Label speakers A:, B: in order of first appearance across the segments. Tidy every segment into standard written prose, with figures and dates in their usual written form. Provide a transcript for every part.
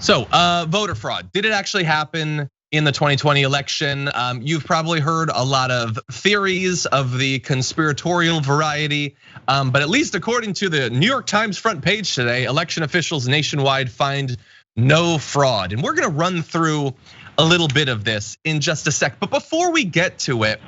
A: So voter fraud, did it actually happen in the 2020 election? You've probably heard a lot of theories of the conspiratorial variety, but at least according to the New York Times front page today, election officials nationwide find no fraud. And we're gonna run through a little bit of this in just a sec. But before we get to it,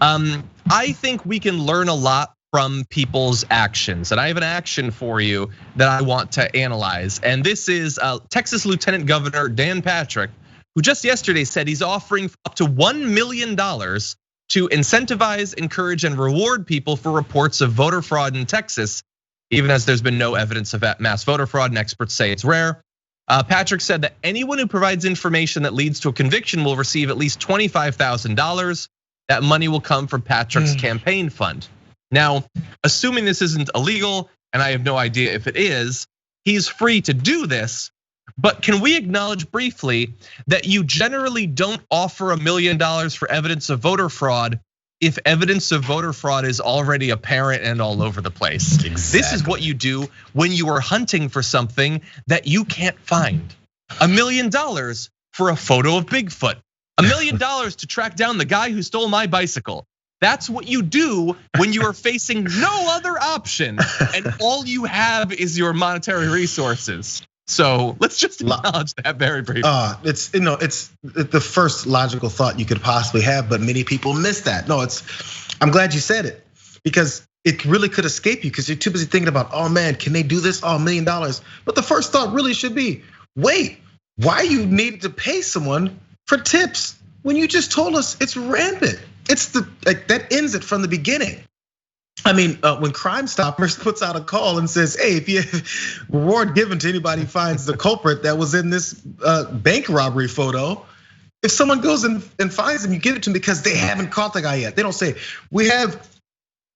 A: I think we can learn a lot from people's actions. And I have an action for you that I want to analyze. And this is Texas Lieutenant Governor Dan Patrick, who just yesterday said he's offering up to $1 million to incentivize, encourage, and reward people for reports of voter fraud in Texas, even as there's been no evidence of mass voter fraud, and experts say it's rare. Patrick said that anyone who provides information that leads to a conviction will receive at least $25,000. That money will come from Patrick's campaign fund. Now, assuming this isn't illegal, and I have no idea if it is, he's free to do this. But can we acknowledge briefly that you generally don't offer $1 million for evidence of voter fraud if evidence of voter fraud is already apparent and all over the place? Exactly. This is what you do when you are hunting for something that you can't find. $1 million for a photo of Bigfoot. $1 million to track down the guy who stole my bicycle. That's what you do when you are facing no other option and all you have is your monetary resources. So let's just acknowledge that very briefly.
B: It's the first logical thought you could possibly have, but many people miss that. No, I'm glad you said it because it really could escape you because you're too busy thinking about, oh man, can they do this? Oh, $1 million. But the first thought really should be, wait, why you needed to pay someone for tips when you just told us it's rampant? It's that ends it from the beginning. I mean, when Crime Stoppers puts out a call and says, hey, if you reward given to anybody who finds the culprit that was in this bank robbery photo, if someone goes and finds them, you give it to them because they haven't caught the guy yet. They don't say, we have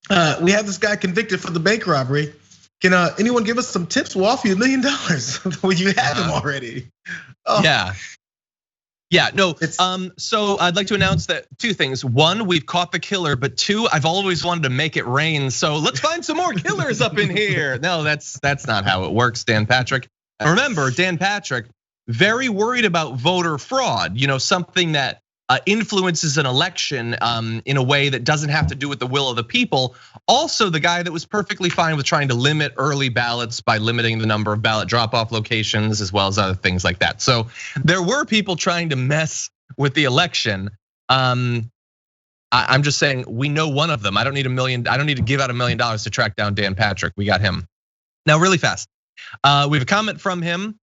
B: this guy convicted for the bank robbery. Can anyone give us some tips? We'll offer you $1 million when you have him already.
A: Yeah, no, so I'd like to announce that two things. One, we've caught the killer, but two, I've always wanted to make it rain. So let's find some more killers up in here. No, that's not how it works, Dan Patrick. Remember, Dan Patrick, very worried about voter fraud, something that influences an election in a way that doesn't have to do with the will of the people. Also, the guy that was perfectly fine with trying to limit early ballots by limiting the number of ballot drop-off locations, as well as other things like that. So there were people trying to mess with the election. I'm just saying, we know one of them. I don't need to give out $1 million to track down Dan Patrick. We got him. Now, really fast, we have a comment from him.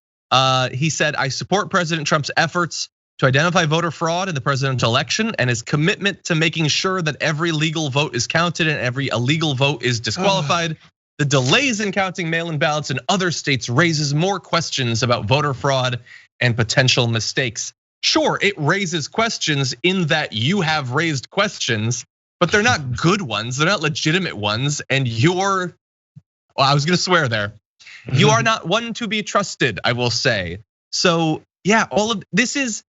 A: He said, I support President Trump's efforts to identify voter fraud in the presidential election and his commitment to making sure that every legal vote is counted and every illegal vote is disqualified. The delays in counting mail-in ballots in other states raises more questions about voter fraud and potential mistakes. Sure, it raises questions in that you have raised questions, but they're not good ones, they're not legitimate ones, and I was gonna swear there. You are not one to be trusted, I will say. So yeah, all of this is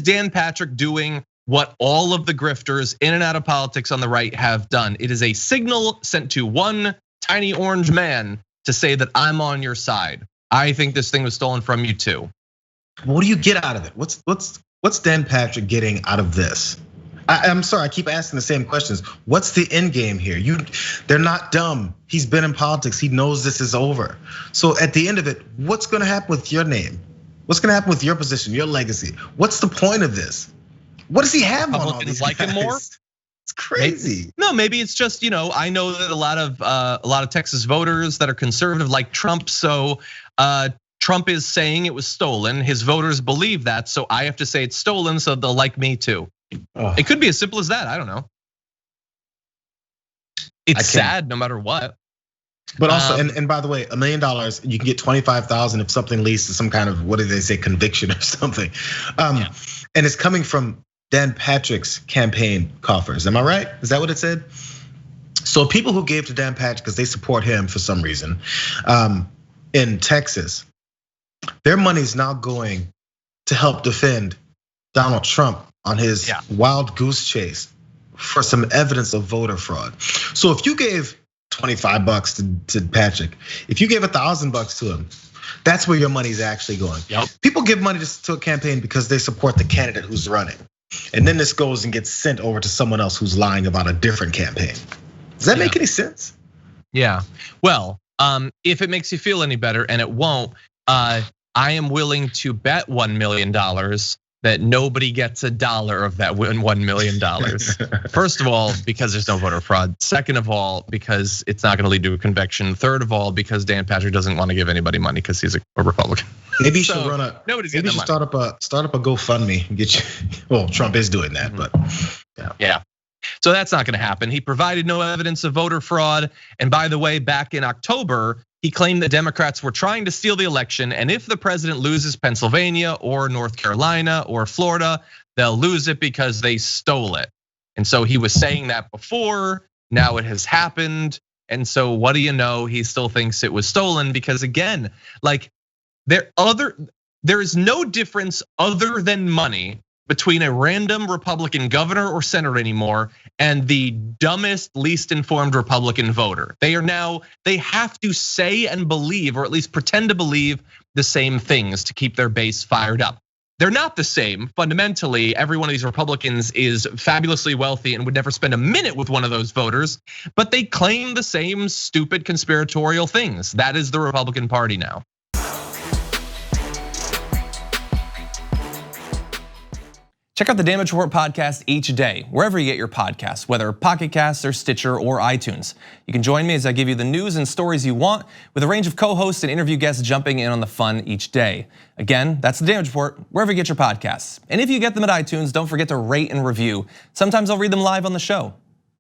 A: Dan Patrick doing what all of the grifters in and out of politics on the right have done. It is a signal sent to one tiny orange man to say that I'm on your side. I think this thing was stolen from you too.
B: What do you get out of it? What's Dan Patrick getting out of this? I'm sorry, I keep asking the same questions. What's the end game here? They're not dumb. He's been in politics. He knows this is over. So at the end of it, what's gonna happen with your name? What's gonna happen with your position, your legacy? What's the point of this? What does he have on all these
A: like
B: guys?
A: Him more?
B: It's crazy.
A: Maybe it's just, I know that a lot of Texas voters that are conservative like Trump. So Trump is saying it was stolen. His voters believe that, so I have to say it's stolen, so they'll like me too. It could be as simple as that. I don't know. It's sad no matter what.
B: But also, and by the way, $1 million, you can get 25,000 if something leads to some kind of, what did they say, conviction or something. And it's coming from Dan Patrick's campaign coffers. Am I right? Is that what it said? So people who gave to Dan Patrick because they support him for some reason in Texas, their money's now going to help defend Donald Trump on his wild goose chase for some evidence of voter fraud. So if you gave $25 to Patrick, if you gave $1,000 to him, That's where your money's actually going.
A: Yep.
B: People give money to a campaign because they support the candidate who's running. And then this goes and gets sent over to someone else who's lying about a different campaign. Does that make any sense?
A: Yeah, well, if it makes you feel any better, and it won't, I am willing to bet $1 million that nobody gets $1 of that $1 million. First of all, because there's no voter fraud. Second of all, because it's not gonna lead to a conviction. Third of all, because Dan Patrick doesn't wanna give anybody money because he's a Republican.
B: Maybe you should run a.
A: Nobody's
B: maybe you should start up a GoFundMe and get you. Well, Trump is doing that, but
A: yeah. So that's not gonna happen. He provided no evidence of voter fraud. And by the way, back in October, he claimed that Democrats were trying to steal the election. And if the president loses Pennsylvania or North Carolina or Florida, they'll lose it because they stole it. And so he was saying that before, now it has happened. And so what do you know? He still thinks it was stolen because again, like there is no difference other than money between a random Republican governor or senator anymore and the dumbest, least informed Republican voter. They have to say and believe, or at least pretend to believe, the same things to keep their base fired up. They're not the same. Fundamentally, every one of these Republicans is fabulously wealthy and would never spend a minute with one of those voters, but they claim the same stupid conspiratorial things. That is the Republican Party now.
C: Check out the Damage Report podcast each day, wherever you get your podcasts, whether Pocket Casts or Stitcher or iTunes. You can join me as I give you the news and stories you want, with a range of co-hosts and interview guests jumping in on the fun each day. Again, that's the Damage Report, wherever you get your podcasts. And if you get them at iTunes, don't forget to rate and review. Sometimes I'll read them live on the show.